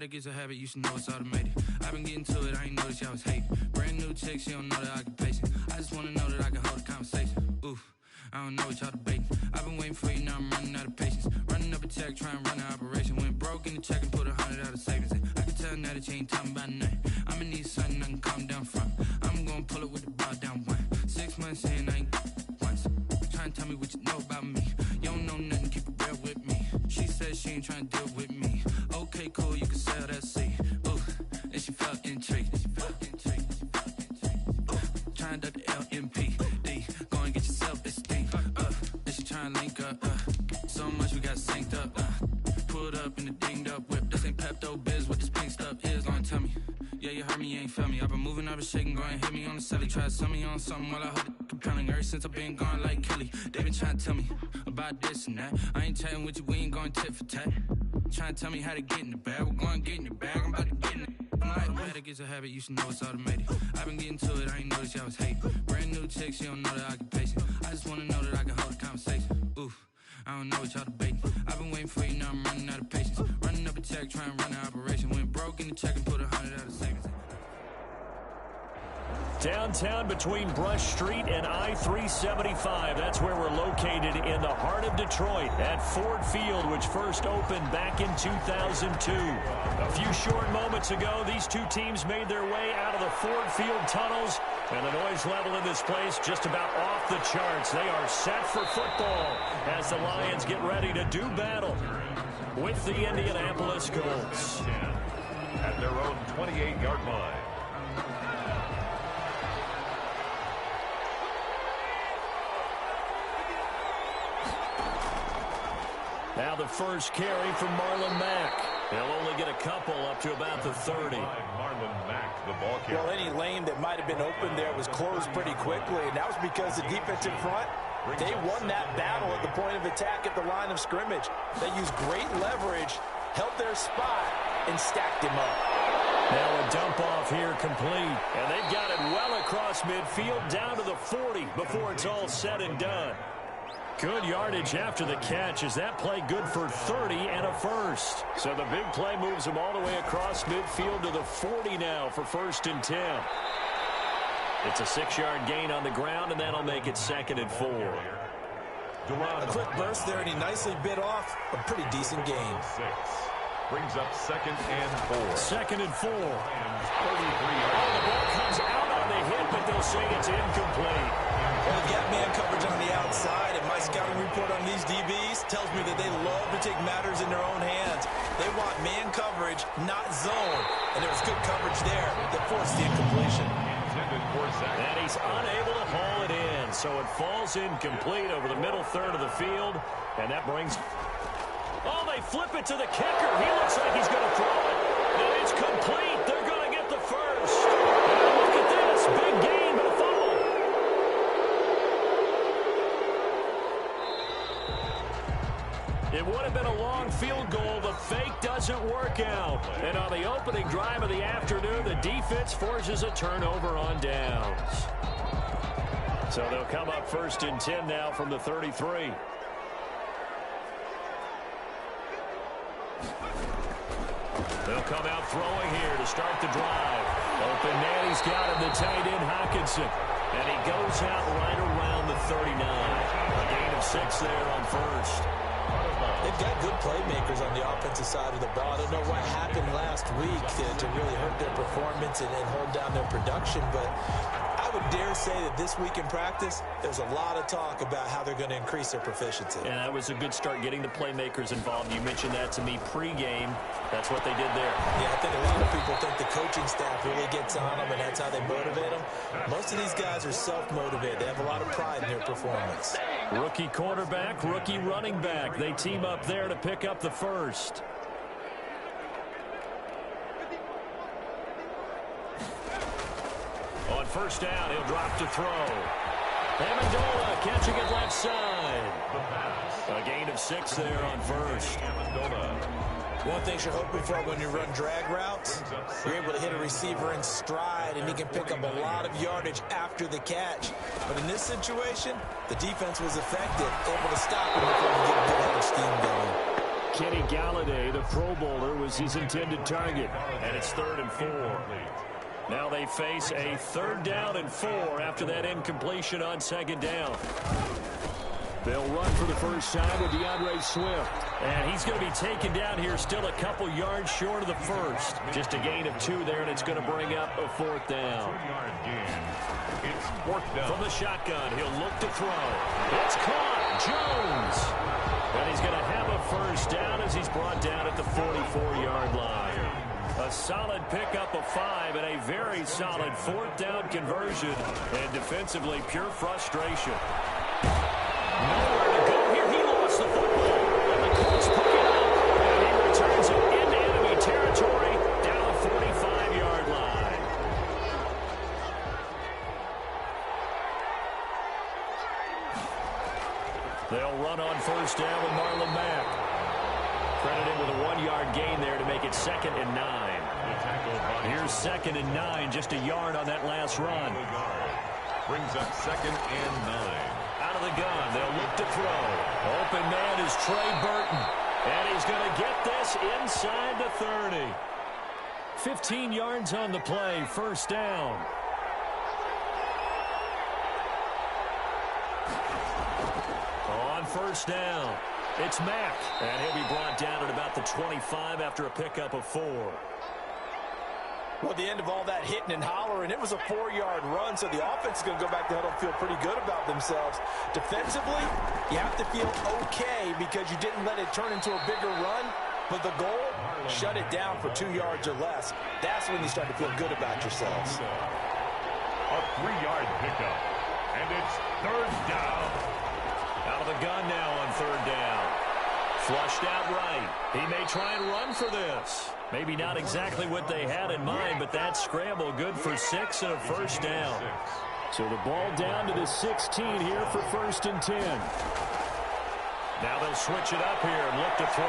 automatic, it's a habit, you should know it's automated. I've been getting to it, I ain't noticed y'all was hating. Brand new chick, she don't know the occupation. I just wanna know that I can hold a conversation. Oof, I don't know what y'all debating. I've been waiting for you, now I'm running out of patience. Running up a check, trying to run an operation. Went broke in the check and put 100 out of savings in. I can tell now that you ain't talking about nothing. I'ma need something I can calm down from. I'm gonna pull it with the bar down one. 6 months in, I ain't once. Trying to tell me what you know about me. You don't know nothing, keep it real with me. She said she ain't trying to deal with me. Okay, cool, you can sell that seed. Ooh, and she felt intrigued. Trying to duck the LMPD. Go and get your self-esteem. And she trying to link up. So much we got synced up. Pulled up in the dinged up whip. This ain't Pepto-Biz, what this pink stuff is. Gonna tell me. Yeah, you heard me, you ain't felt me. I've been moving, I've been shaking, go and hit me on the celly. Try to sell me on something while I hold it compelling. Ever since I've been gone like Kelly, they been trying to tell me about this and that. I ain't chatting with you, we ain't going tit for tat. Trying to tell me how to get in the bag. We're going to get in your bag, I'm about to get in it. I'm like, automatic, it's a habit, you should know it's automated. I've been getting to it, I ain't noticed y'all was hating. Brand new chick, she don't know the occupation. I just wanna know that I can hold a conversation. Oof, I don't know what y'all debating. I've been waiting for you, now I'm running out of patience. Running up a check, trying to run an operation. Went broke in the check and put 100 out of savings. Downtown between Brush Street and I-375. That's where we're located in the heart of Detroit at Ford Field, which first opened back in 2002. A few short moments ago, these two teams made their way out of the Ford Field tunnels, and the noise level in this place just about off the charts. They are set for football as the Lions get ready to do battle with the Indianapolis Colts. At their own 28-yard line. Now the first carry from Marlon Mack. He'll only get a couple up to about the 30. Marlon Mack, the ball carrier. Well, any lane that might have been open there was closed pretty quickly, and that was because the defensive front, they won that battle at the point of attack at the line of scrimmage. They used great leverage, held their spot, and stacked him up. Now a dump off here complete, and they've got it well across midfield down to the 40 before it's all said and done. Good yardage after the catch. Is that play good for 30 and a first? So the big play moves them all the way across midfield to the 40 now for 1st and 10. It's a 6-yard gain on the ground, and that'll make it 2nd and 4. A quick burst there, and he nicely bit off a pretty decent gain. Brings up 2nd and 4. 2nd and 4. 33 the ball comes out on the hit, but they'll say it's incomplete. Well, they've got man coverage on the outside, and my scouting report on these DBs tells me that they love to take matters in their own hands. They want man coverage, not zone. And there was good coverage there that forced the incompletion. And he's unable to haul it in, so it falls incomplete over the middle third of the field, and that brings... Oh, they flip it to the kicker. He looks like he's going to throw it. And it's complete. They're going to get the first. And look at this. Big gain, but a fumble. It would have been a long field goal. The fake doesn't work out. And on the opening drive of the afternoon, the defense forces a turnover on downs. So they'll come up 1st and 10 now from the 33. They'll come out throwing here to start the drive. Open man, he's got him, the tight end Hockenson. And he goes out right around the 39. A gain of 6 there on 1st. They've got good playmakers on the offensive side of the ball. I don't know what happened last week to really hurt their performance and hold down their production, but I would dare say that this week in practice, there's a lot of talk about how they're going to increase their proficiency. And that was a good start getting the playmakers involved. You mentioned that to me pregame. That's what they did there. Yeah, I think a lot of people think the coaching staff really gets on them, and that's how they motivate them. Most of these guys are self-motivated. They have a lot of pride in their performance. Rookie quarterback, rookie running back. They team up there to pick up the first. On 1st down, he'll drop to throw. Amendola catching it left side. A gain of 6 there on 1st. One thing you're hoping for when you run drag routes, you're able to hit a receiver in stride, and he can pick up a lot of yardage after the catch. But in this situation, the defense was effective, able to stop him before he get a good head of steam going. Kenny Galladay, the Pro Bowler, was his intended target. And it's 3rd and 4. Now they face a 3rd down and 4 after that incompletion on 2nd down. They'll run for the first time with DeAndre Swift. And he's going to be taken down here still a couple yards short of the first. Just a gain of 2 there, and it's going to bring up a 4th down. It's 4th down. From the shotgun, he'll look to throw. It's caught. Jones. And he's going to have a first down as he's brought down at the 44-yard line. A solid pickup of 5 and a very solid 4th down conversion. And defensively, pure frustration. Nowhere to go here. He lost the football. And the Colts pick it up. And he returns it into enemy territory down the 45-yard line. They'll run on first down with Marlon Mack. Credited with a 1-yard gain there to make it 2nd and 9. Here's 2nd and 9, just a yard on that last run. Brings up 2nd and 9. Out of the gun, they'll look to throw. Open man is Trey Burton. And he's going to get this inside the 30. 15 yards on the play, first down. On first down, it's Mack. And he'll be brought down at about the 25 after a pickup of 4. Well, at the end of all that hitting and hollering, it was a 4-yard run, so the offense is going to go back to huddle and feel pretty good about themselves. Defensively, you have to feel okay because you didn't let it turn into a bigger run, but the goal, shut it down for 2 yards or less. That's when you start to feel good about yourselves. A 3-yard pickup, and it's 3rd down. Out of the gun now on 3rd down. Flushed out right. He may try and run for this. Maybe not exactly what they had in mind, but that scramble good for 6 and a first down. So the ball down to the 16 here for 1st and 10. Now they'll switch it up here and look to throw.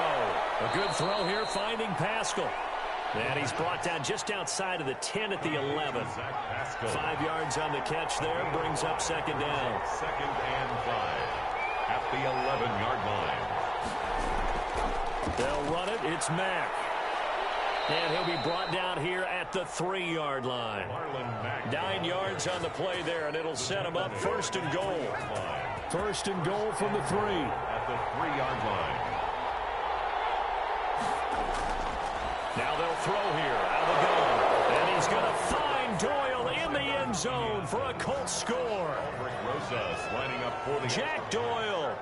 A good throw here finding Pascal. And he's brought down just outside of the 10 at the 11. 5 yards on the catch there, brings up 2nd down. 2nd and 5 at the 11-yard line. They'll run it. It's Mack. And he'll be brought down here at the 3-yard line. 9 yards on the play there, and it'll set him up 1st and goal. 1st and goal from the 3. At the 3-yard line. Now they'll throw here out of the gun. And he's going to find Doyle in the end zone for a Colts score. Jack Doyle.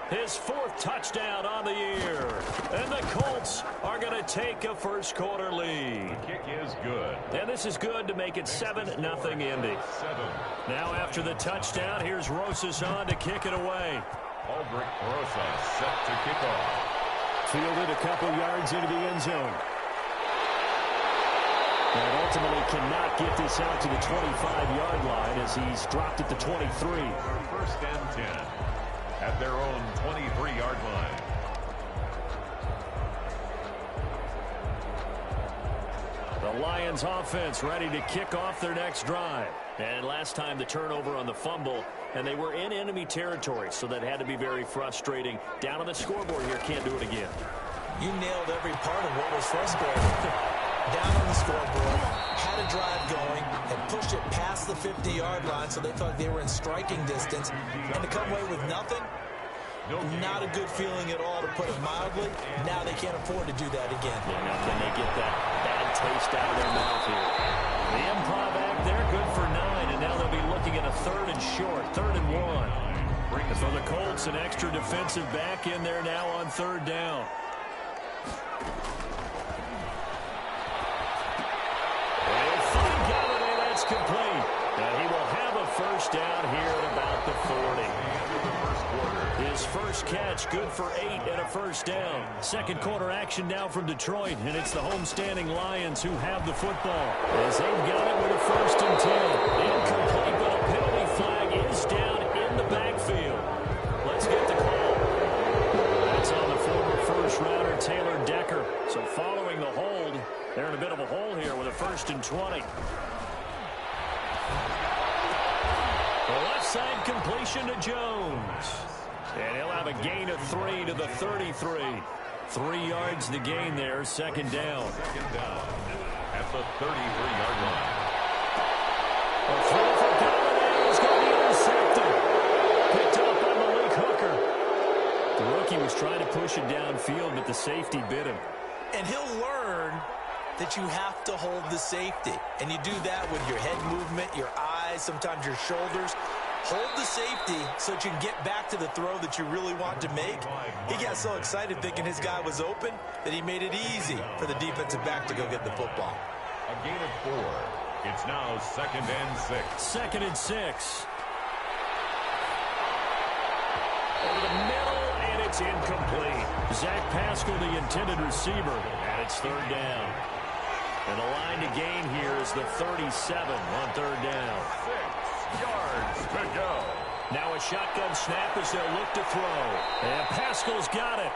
His 4th touchdown on the year. And the Colts are going to take a first-quarter lead. The kick is good. And this is good to make it 7-0 Indy. Now after the touchdown, here's Rosas on to kick it away. Aldrich Rosas set to kick off. Fielded a couple yards into the end zone. And ultimately cannot get this out to the 25-yard line as he's dropped at the 23. 1st and 10. At their own 23-yard line. The Lions offense ready to kick off their next drive. And last time the turnover on the fumble, and they were in enemy territory, so that had to be very frustrating. Down on the scoreboard here, can't do it again. You nailed every part of what was frustrating. Down on the scoreboard, had a drive going, and pushed it past the 50-yard line so they thought they were in striking distance. And to come away with nothing, not a good feeling at all, to put it mildly. Now they can't afford to do that again. Yeah, now can they get that bad taste out of their mouth here? The improv act there, good for 9, and now they'll be looking at a 3rd and short, 3rd and 1. And for the Colts, an extra defensive back in there now on 3rd down. Complete. And he will have a first down here at about the 40. His first catch, good for 8 and a first down. Second quarter action now from Detroit, and it's the homestanding Lions who have the football. As they've got it with a 1st and 10. Incomplete, but a penalty flag is down in the backfield. Let's get the call. That's on the former first-rounder Taylor Decker. So following the hold, they're in a bit of a hole here with a 1st and 20. The left side completion to Jones. And he'll have a gain of 3 to the 33. 3 yards to gain there, second down. Second down at the 33-yard line. A throw for Galladay is going to be intercepted. Picked up by Malik Hooker. The rookie was trying to push it downfield, but the safety bit him. And he'll learn that you have to hold the safety. And you do that with your head movement, your eyes, sometimes your shoulders. Hold the safety so that you can get back to the throw that you really want to make. He got so excited thinking his guy was open that he made it easy for the defensive back to go get the football. A gain of 4. It's now 2nd and 6. 2nd and 6. Over the middle, and it's incomplete. Zach Pascal, the intended receiver, and it's 3rd down. And the line to gain here is the 37 on 3rd down. 6 yards to go. Now a shotgun snap as they'll look to throw. And Pascal's got it.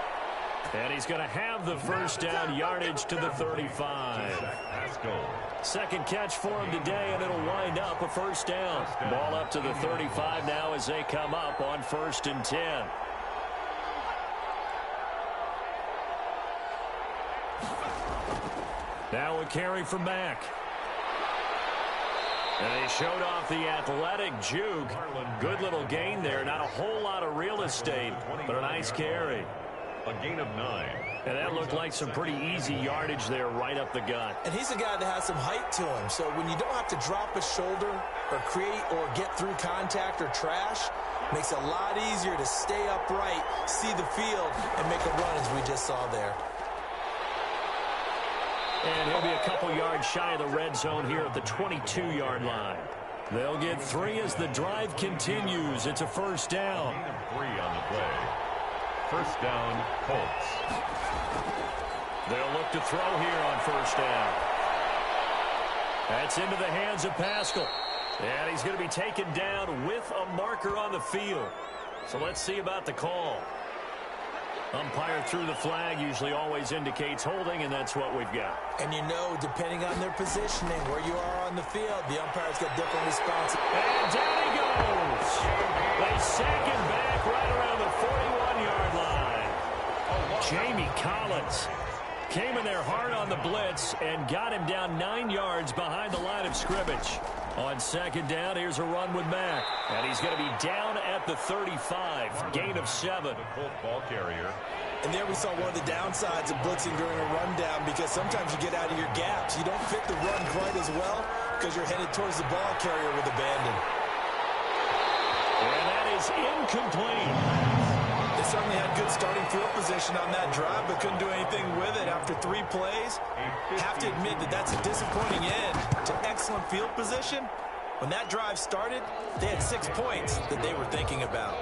And he's going to have the first down, yardage to the 35. Pascal. Second catch for him today, and it'll wind up a first down. Ball up to the 35 now as they come up on 1st and 10. Now a carry from Mack. And they showed off the athletic juke. Good little gain there. Not a whole lot of real estate, but a nice carry. A gain of 9. And that looked like some pretty easy yardage there right up the gut. And he's a guy that has some height to him. So when you don't have to drop a shoulder or create or get through contact or trash, makes it a lot easier to stay upright, see the field, and make a run as we just saw there. And he'll be a couple yards shy of the red zone here at the 22-yard line. They'll get 3 as the drive continues. It's a first down. Gain of 3 on the play. First down, Colts. They'll look to throw here on first down. That's into the hands of Pascal. And he's going to be taken down with a marker on the field. So let's see about the call. Umpire threw the flag, usually always indicates holding, and that's what we've got. And you know, depending on their positioning, where you are on the field, the umpire's got different responses. And down he goes. They sack him back right around the 41-yard line. Jamie Collins came in there hard on the blitz and got him down 9 yards behind the line of scrimmage. On second down, here's a run with Mack. And he's going to be down at the 35. Gain of 7. The Colt ball carrier. And there we saw one of the downsides of blitzing during a rundown, because sometimes you get out of your gaps. You don't fit the run quite as well because you're headed towards the ball carrier with abandon. And that is incomplete. They certainly had good starting field position on that drive, but couldn't do anything with it after 3 plays. Have to admit that that's a disappointing end to excellent field position. When that drive started, they had 6 points that they were thinking about.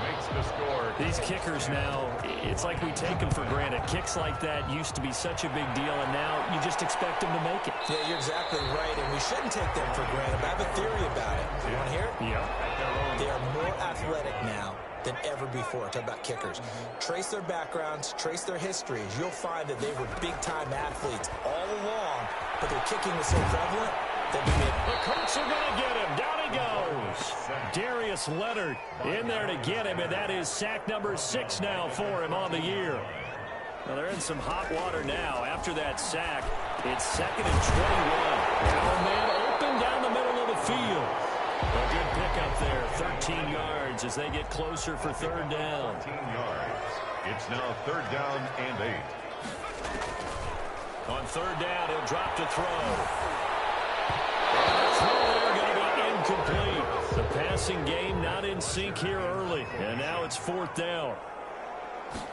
Makes the score. These kickers now, it's like we take them for granted. Kicks like that used to be such a big deal, and now you just expect them to make it. Yeah, you're exactly right, and we shouldn't take them for granted. But I have a theory about it. You want to hear it? Yeah. They are more athletic now than ever before. Talk about kickers. Trace their backgrounds, trace their histories. You'll find that they were big-time athletes all along, but their kicking was so prevalent that we made. The Colts are going to get him. Down he goes. Darius Leonard in there to get him, and that is sack number 6 now for him on the year. Well, they're in some hot water now. After that sack, it's 2nd and 21. Now a man open down the middle of the field. A good pickup there, 13 yards as they get closer for 3rd down. 13 yards. It's now 3rd down and 8. On 3rd down, he'll drop to throw. The throw there going to be incomplete. The passing game not in sync here early, and now it's 4th down.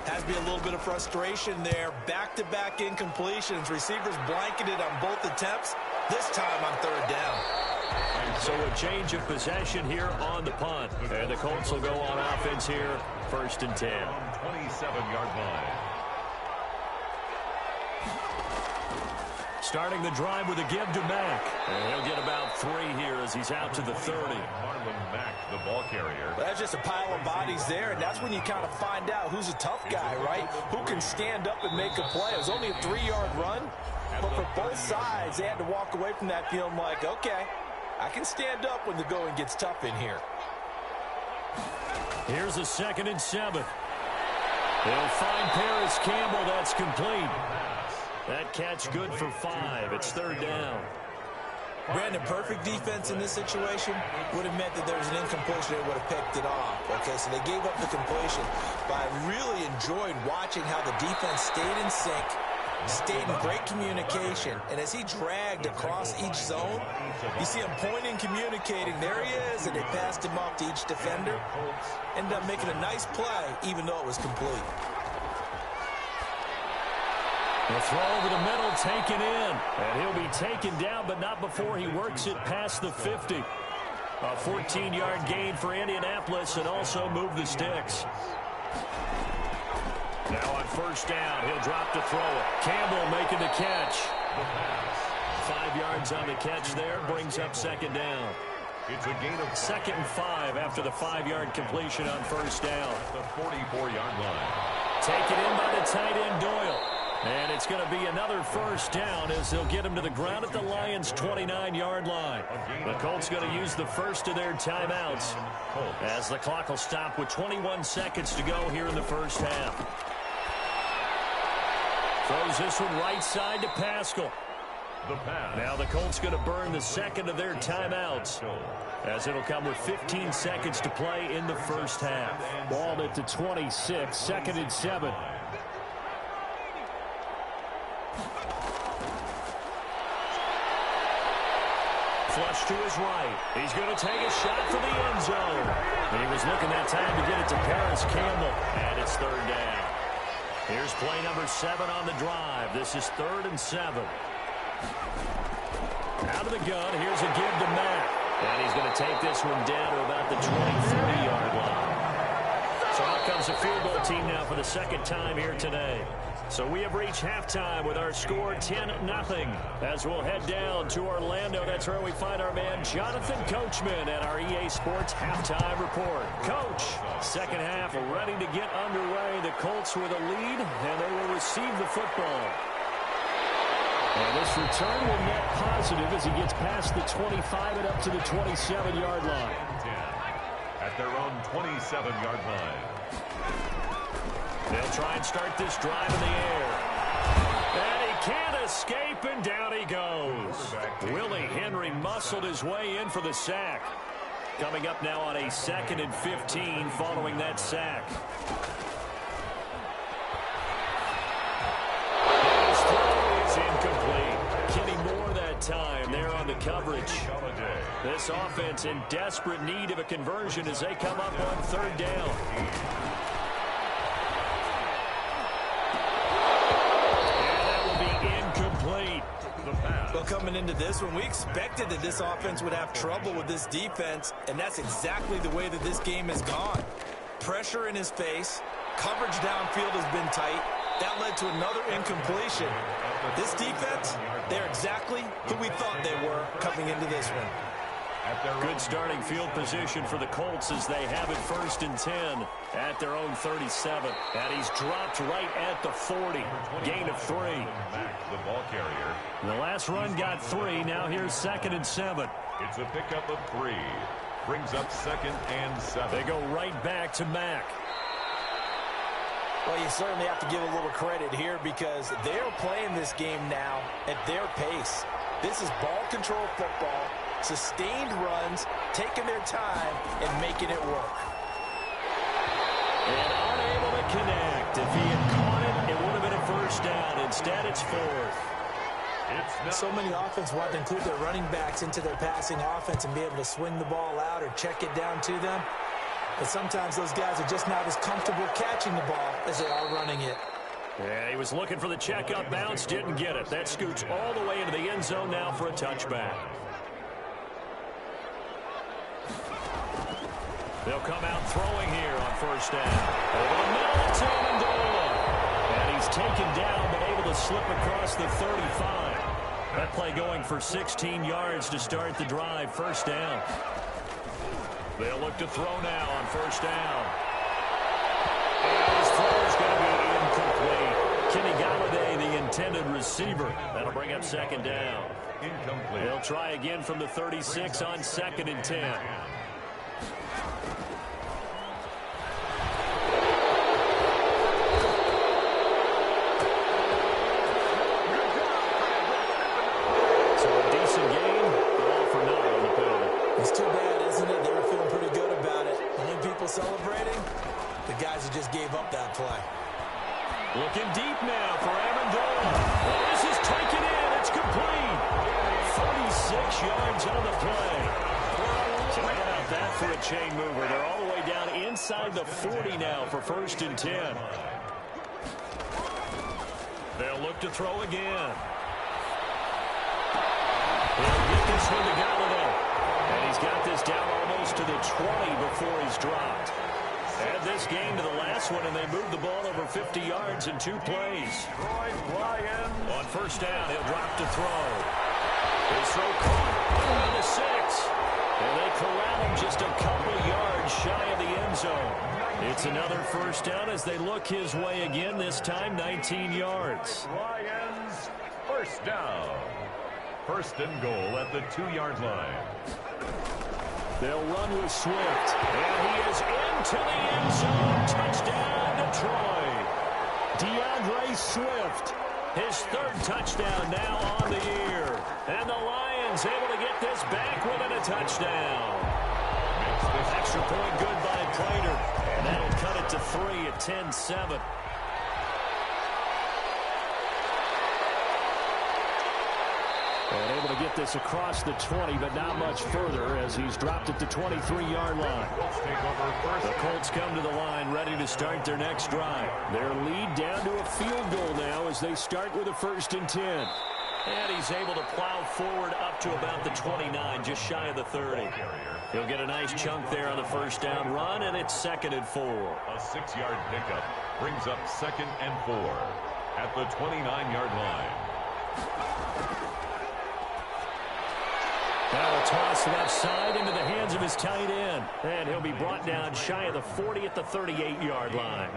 Has to be a little bit of frustration there. Back-to-back incompletions. Receivers blanketed on both attempts, this time on 3rd down. So a change of possession here on the punt. And the Colts will go on offense here, 1st and 10. 27-yard line. Starting the drive with a give to Mack. And he'll get about 3 here as he's out to the 30. Marlon Mack, the ball carrier. Well, that's just a pile of bodies there, and that's when you kind of find out who's a tough guy, right? Who can stand up and make a play. It was only a 3-yard run, but for both sides, they had to walk away from that feeling like, okay, I can stand up when the going gets tough in here. Here's a 2nd and 7. They'll find Paris Campbell. That's complete. That catch good for 5. It's third down. Brandon, perfect defense in this situation would have meant that there was an incompletion. They would have picked it off. Okay, so they gave up the completion. But I really enjoyed watching how the defense stayed in sync, stayed in great communication. And as he dragged across each zone, you see him pointing, communicating. There he is, and they passed him off to each defender. Ended up making a nice play, even though it was complete. The throw over the middle, taken in. And he'll be taken down, but not before he works it past the 50. A 14-yard gain for Indianapolis, and also move the sticks. Now on first down, he'll drop to throw it. Campbell making the catch. 5 yards on the catch there, brings up second down. It's a gain of 2nd and 5 after the 5-yard completion on first down. the 44-yard line. Taken in by the tight end, Doyle. And it's going to be another first down as they'll get him to the ground at the Lions' 29-yard line. The Colts going to use the first of their timeouts as the clock will stop with 21 seconds to go here in the first half. Throws this one right side to Pascal. Now the Colts going to burn the second of their timeouts as it'll come with 15 seconds to play in the first half. Ball at the 26, 2nd and 7. Flush to his right. He's going to take a shot for the end zone. He was looking that time to get it to Paris Campbell, and it's third down. Here's play number 7 on the drive. This is 3rd and 7. Out of the gun, here's a give to Mack. And he's going to take this one down to about the 20-30-yard line. So out comes the field goal team now for the second time here today. So we have reached halftime with our score 10-0. As we'll head down to Orlando, that's where we find our man Jonathan Coachman at our EA Sports Halftime Report. Coach, second half ready to get underway. The Colts with a lead, and they will receive the football. And this return will net positive as he gets past the 25 and up to the 27-yard line. 10 at their own 27-yard line. They'll try and start this drive in the air. And he can't escape, and down he goes. Willie Henry muscled his way in for the sack. Coming up now on a 2nd and 15 following that sack. His throw is incomplete. Kenny Moore that time there on the coverage. This offense in desperate need of a conversion as they come up on third down. Well, coming into this one, we expected that this offense would have trouble with this defense, and that's exactly the way that this game has gone. Pressure in his face, coverage downfield has been tight. That led to another incompletion. This defense, they're exactly who we thought they were coming into this one. Good starting field position for the Colts as they have it 1st and 10 at their own 37. And he's dropped right at the 40. Gain of 3. The ball carrier. The last run got 3. Now here's 2nd and 7. It's a pickup of 3. Brings up 2nd and 7. They go right back to Mack. Well, you certainly have to give a little credit here because they're playing this game now at their pace. This is ball control football, sustained runs, taking their time, and making it work. And unable to connect. If he had caught it, it would have been a first down. Instead, it's 4th. So many offenses want to include their running backs into their passing offense and be able to swing the ball out or check it down to them. But sometimes those guys are just not as comfortable catching the ball as they are running it. Yeah, he was looking for the check-up bounce, didn't get it. That scoots all the way into the end zone now for a touchback. They'll come out throwing here on first down. Over the middle, it's Amendola. And he's taken down, but able to slip across the 35. That play going for 16 yards to start the drive. First down. They'll look to throw now on first down. And his throw is going to be incomplete. Kenny Galladay, the intended receiver. That'll bring up 2nd down. Incomplete. They'll try again from the 36 on 2nd and 10. the guys who just gave up that play. Looking deep now for Amendola. Oh, this is taken in. It's complete. 46 yards on the play. So how about that for a chain mover? They're all the way down inside the 40 now for 1st and 10. They'll look to throw again. He'll get this one to Galladay. And he's got this down almost to the 20 before he's dropped. Add this game to the last one, and they moved the ball over 50 yards in 2 plays. On 1st down, he'll drop to throw. His throw caught on the 6. And they corral him just a couple yards shy of the end zone. It's another 1st down as they look his way again, this time 19 yards. Lions, 1st down. 1st and goal at the 2-yard line. They'll run with Swift. And he is into the end zone. Touchdown, Detroit. DeAndre Swift. His 3rd touchdown now on the year. And the Lions able to get this back within a touchdown. Extra point good by Prater. And that'll cut it to 3 at 10-7. And able to get this across the 20, but not much further as he's dropped it to 23-yard line. The Colts come to the line ready to start their next drive. Their lead down to a field goal now as they start with a 1st and 10. And he's able to plow forward up to about the 29, just shy of the 30. He'll get a nice chunk there on the 1st down run, and it's 2nd and 4. A 6-yard pickup brings up 2nd and 4 at the 29-yard line. Now a toss left side into the hands of his tight end. And he'll be brought down shy of the 40 at the 38-yard line.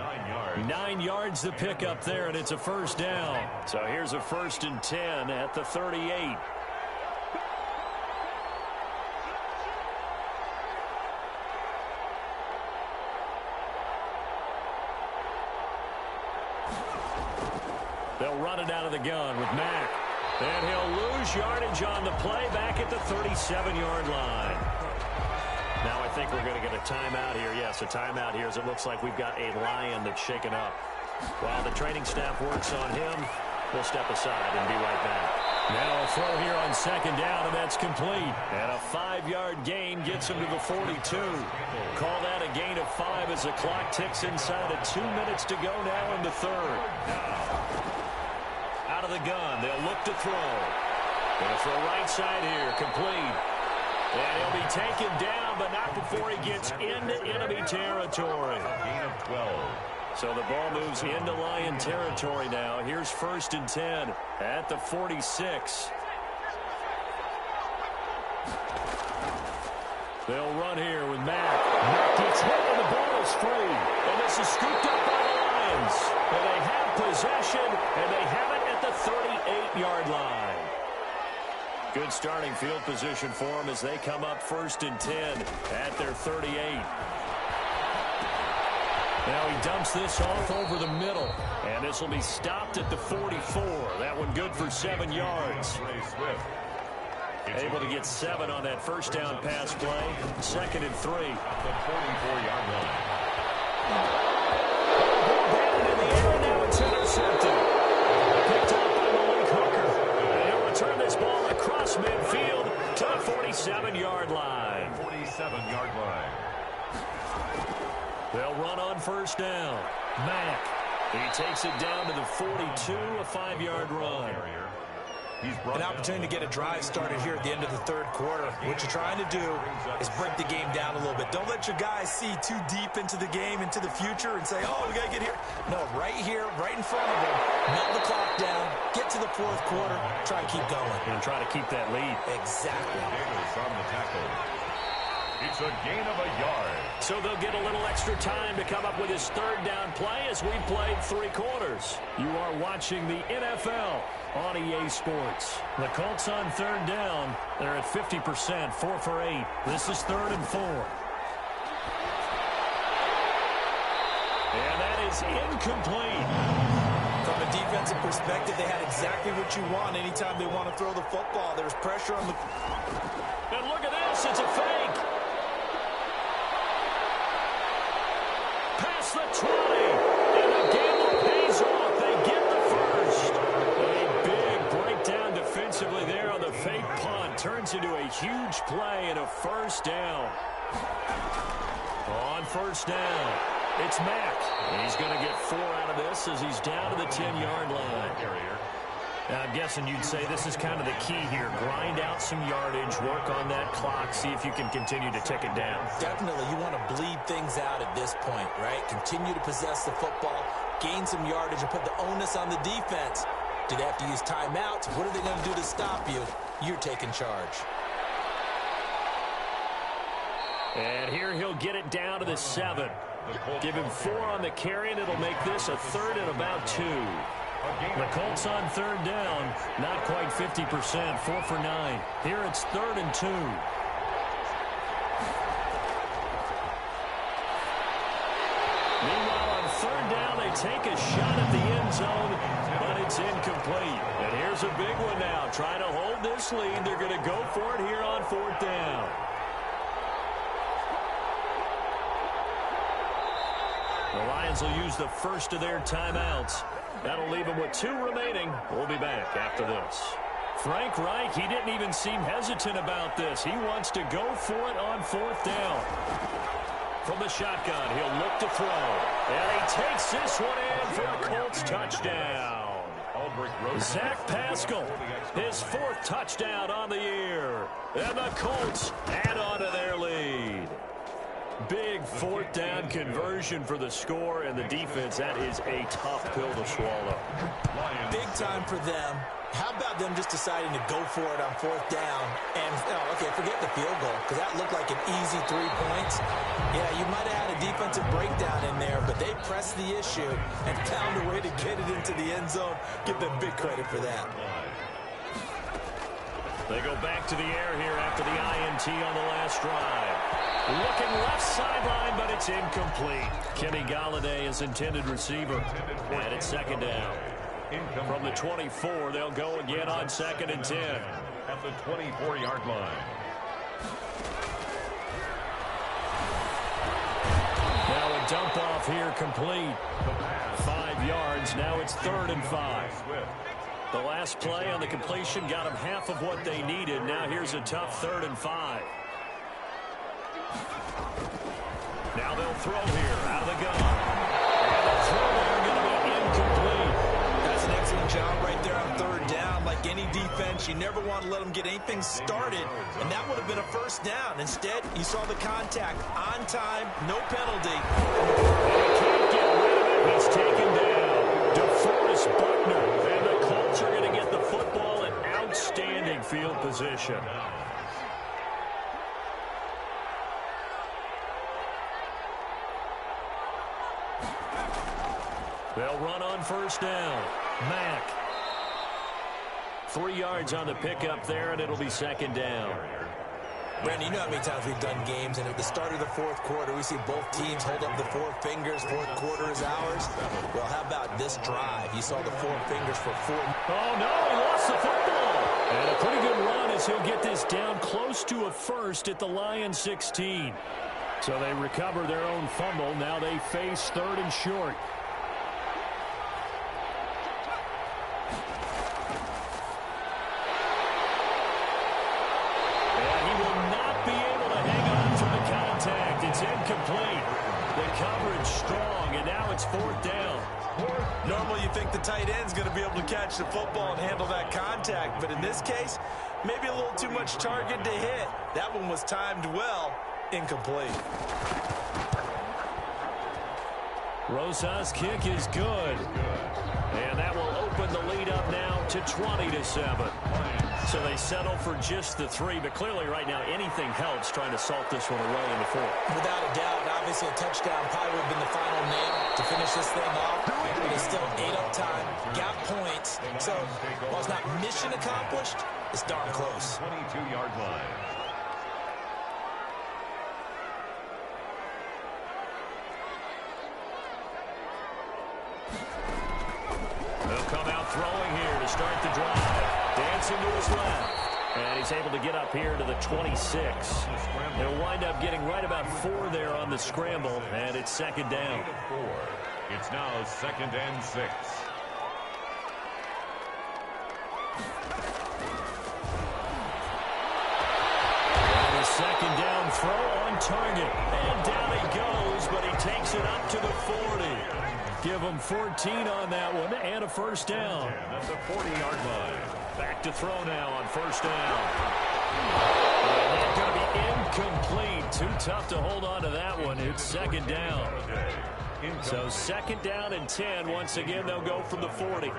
9 yards the pickup there, and it's a 1st down. So here's a 1st and 10 at the 38. They'll run it out of the gun with Mack. And he'll lose yardage on the play back at the 37-yard line. Now I think we're going to get a timeout here. Yes, a timeout here as it looks like we've got a Lion that's shaken up. While the training staff works on him, we'll step aside and be right back. Now a throw here on 2nd down, and that's complete. And a 5-yard gain gets him to the 42. Call that a gain of 5 as the clock ticks inside of 2 minutes to go now in the 3rd. Out of the gun, they'll look to throw. Going to throw right side here, complete. And he'll be taken down, but not before he gets into enemy territory. Gain of 12. So the ball moves into Lion territory now. Here's 1st and 10 at the 46. They'll run here with Mack. Mack gets hit and the ball is free. And this is scooped up by the Lions. And they have possession, and they have it at the 38-yard line. Good starting field position for them as they come up 1st and 10 at their 38. Now he dumps this off over the middle, and this will be stopped at the 44. That one good for 7 yards. Able to get 7 on that 1st down pass play. 2nd and 3. The 44-yard line. Batted in the air, and now it's intercepted. Picked up by Malik Hooker. And he'll return this ball across midfield to the 47-yard line. 47-yard line. They'll run on 1st down. Mack. He takes it down to the 42, a 5-yard run. An opportunity to get a drive started here at the end of the 3rd quarter. What you're trying to do is break the game down a little bit. Don't let your guys see too deep into the game, into the future, and say, oh, we got to get here. No, right here, right in front of them. Melt the clock down, get to the 4th quarter, try and keep going. And try to keep that lead. Exactly. Davis on the tackle. It's a gain of a yard. So they'll get a little extra time to come up with his 3rd down play as we've played 3 quarters. You are watching the NFL on EA Sports. The Colts on 3rd down. They're at 50%, 4 for 8. This is 3rd and 4. And that is incomplete. From a defensive perspective, they had exactly what you want anytime they want to throw the football. There's pressure on the... And look at this, it's a fake. Past the 20. And the gamble pays off. They get the first. A big breakdown defensively there on the fake punt. Turns into a huge play and a first down. On first down, it's Mack. He's going to get 4 out of this as he's down to the 10-yard line. Now, I'm guessing you'd say this is kind of the key here. Grind out some yardage, work on that clock, see if you can continue to tick it down. Definitely, you want to bleed things out at this point, right? Continue to possess the football, gain some yardage, and put the onus on the defense. Do they have to use timeouts? What are they going to do to stop you? You're taking charge. And here he'll get it down to the 7. Give him 4 on the carry, and it'll make this a 3rd and about 2. The Colts on 3rd down, not quite 50%, 4 for 9. Here it's 3rd and 2. Meanwhile, on 3rd down, they take a shot at the end zone, but it's incomplete. And here's a big one now. Trying to hold this lead. They're going to go for it here on 4th down. The Lions will use the first of their timeouts. That'll leave them with 2 remaining. We'll be back after this. Frank Reich, he didn't even seem hesitant about this. He wants to go for it on 4th down. From the shotgun, he'll look to throw. And he takes this one in for a Colts touchdown. Zach Pascal, his 4th touchdown on the year. And the Colts add on to their lead. Big 4th down conversion for the score, and the defense, that is a tough pill to swallow. Big time for them. How about them just deciding to go for it on 4th down? And, okay, forget the field goal, because that looked like an easy 3 points. Yeah, you might have had a defensive breakdown in there, but they pressed the issue and found a way to get it into the end zone. Give them big credit for that. They go back to the air here after the INT on the last drive. Looking left sideline, but it's incomplete. Kenny Golladay is intended receiver. And it's 2nd down. From the 24, they'll go again on 2nd and 10. At the 24-yard line. Now a dump off here complete. 5 yards. Now it's 3rd and 5. The last play on the completion got them half of what they needed. Now here's a tough 3rd and 5. Now they'll throw here out of the gun. And the throw there going to be incomplete. That's an excellent job right there on 3rd down. Like any defense, you never want to let them get anything started. And that would have been a 1st down. Instead, you saw the contact on time, no penalty. They can't get rid of it. He's taken down. DeForest Buckner. And the Colts are going to get the football in outstanding field position. They'll run on 1st down. Mack. 3 yards on the pickup there, and it'll be 2nd down. Brandon, you know how many times we've done games, and at the start of the 4th quarter, we see both teams hold up the 4 fingers. 4th quarter is ours. Well, how about this drive? You saw the 4 fingers for 4. Oh, no, he lost the football. And a pretty good run as he'll get this down close to a 1st at the Lions 16. So they recover their own fumble. Now they face 3rd and short. It's incomplete. The coverage strong, and now it's 4th down. Normally you think the tight end's going to be able to catch the football and handle that contact, but in this case, maybe a little too much target to hit. That one was timed well. Incomplete. Rosa's kick is good. And that will open the lead up now to 20-7. So they settle for just the 3, but clearly right now anything helps trying to salt this one away in the 4th. Without a doubt, obviously a touchdown probably would have been the final nail to finish this thing off. But it's still 8 up time, got points. So while it's not mission accomplished, it's darn close. 22-yard line. They'll come out throwing here to start the drive. Dancing to his left. And he's able to get up here to the 26. They'll wind up getting right about 4 there on the scramble, and it's second down. It's now 2nd and 6. And a second down throw on target. And down he goes, but he takes it up to the 40. Give him 14 on that one and a first down. At the 40-yard line. Back to throw now on first down. And that's going to be incomplete. Too tough to hold on to that one. It's second down. So second down and 10. Once again, they'll go from the 40. The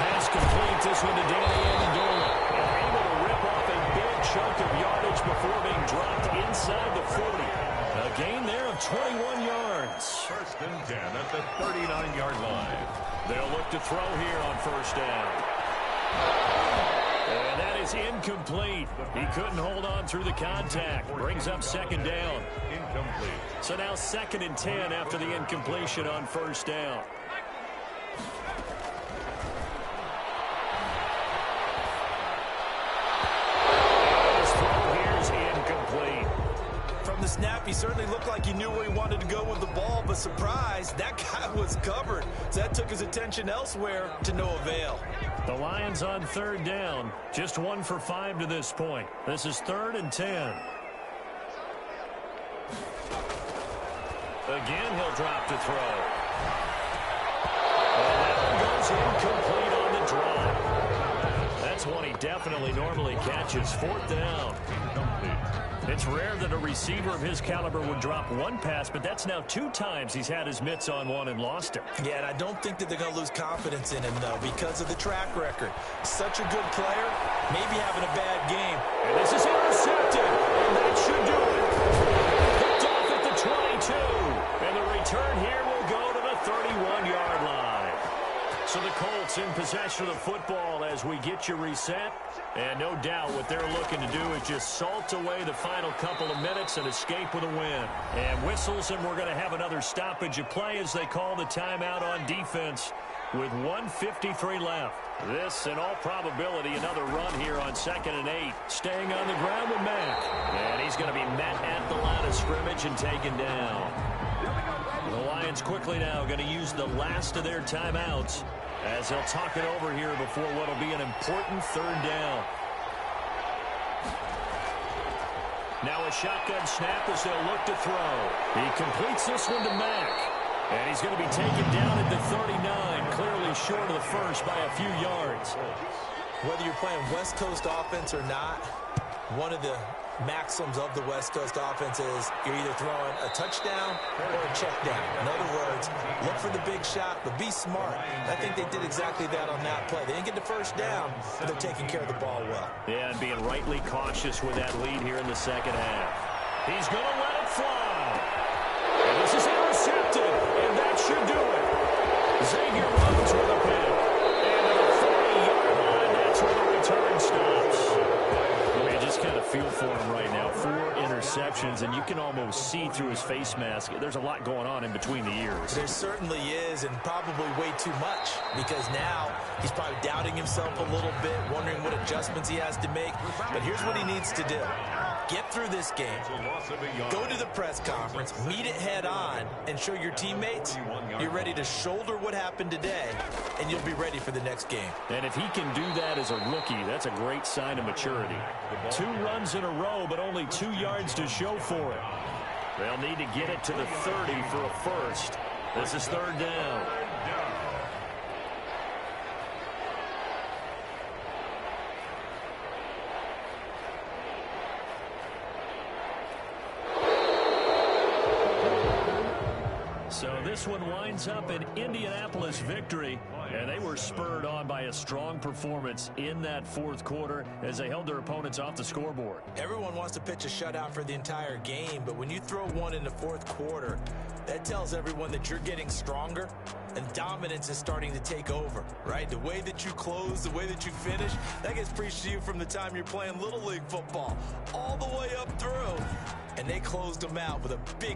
pass complete. This one to Danny Amendola. And able to rip off a big chunk of yardage before being dropped inside the 40. A gain there of 21 yards. 1st and 10 at the 39-yard line. They'll look to throw here on first down. And that is incomplete. He couldn't hold on through the contact. Brings up second down. Incomplete. So now 2nd and 10 after the incompletion on first down. His throw here is incomplete. From the snap, he certainly looked like he knew where he wanted to go with the ball, but surprise, that guy was covered. So that took his attention elsewhere to no avail. The Lions on third down. Just 1 for 5 to this point. This is 3rd and 10. Again, he'll drop to throw. And that one goes incomplete on the drive. That's one he definitely normally catches. 4th down. It's rare that a receiver of his caliber would drop one pass, but that's now 2 times he's had his mitts on one and lost it. Yeah, and I don't think that they're going to lose confidence in him, though, because of the track record. Such a good player, maybe having a bad game. And this is intercepted, and that should do it. Picked off at the 22, and the return here will go to the 31-yard line. So the Colts in possession of the football as we get you reset. And no doubt what they're looking to do is just salt away the final couple of minutes and escape with a win. And whistles, and we're going to have another stoppage of play as they call the timeout on defense with 1:53 left. This, in all probability, another run here on 2nd and 8. Staying on the ground with Mack. And he's going to be met at the line of scrimmage and taken down. The Lions quickly now going to use the last of their timeouts as they'll talk it over here before what will be an important third down. Now a shotgun snap as they'll look to throw. He completes this one to Mack. And he's going to be taken down at the 39, clearly short of the first by a few yards. Whether you're playing West Coast offense or not, one of the maxims of the West Coast offense is you're either throwing a touchdown or a check down. In other words, look for the big shot, but be smart. I think they did exactly that on that play. They didn't get the first down, but they're taking care of the ball well. Yeah, and being rightly cautious with that lead here in the second half. He's going to let it fly. And this is intercepted, and that should do it. Xavier Rhodes with a pick. And to the 40-yard line, that's where the return stops. I just kind of feel for him right now. 4 interceptions, and you can almost see through his face mask. There's a lot going on in between the ears. There certainly is, and probably way too much, because now he's probably doubting himself a little bit, wondering what adjustments he has to make. But here's what he needs to do. Get through this game, go to the press conference, meet it head on, and show your teammates you're ready to shoulder what happened today, and you'll be ready for the next game. And if he can do that as a rookie, that's a great sign of maturity. 2 runs in a row, but only 2 yards to show for it. They'll need to get it to the 30 for a first. This is third down. So this one winds up an Indianapolis victory, and they were spurred on by a strong performance in that 4th quarter as they held their opponents off the scoreboard. Everyone wants to pitch a shutout for the entire game, but when you throw one in the 4th quarter, that tells everyone that you're getting stronger and dominance is starting to take over, right? The way that you close, the way that you finish, that gets preached to you from the time you're playing Little League football all the way up through, and they closed them out with a big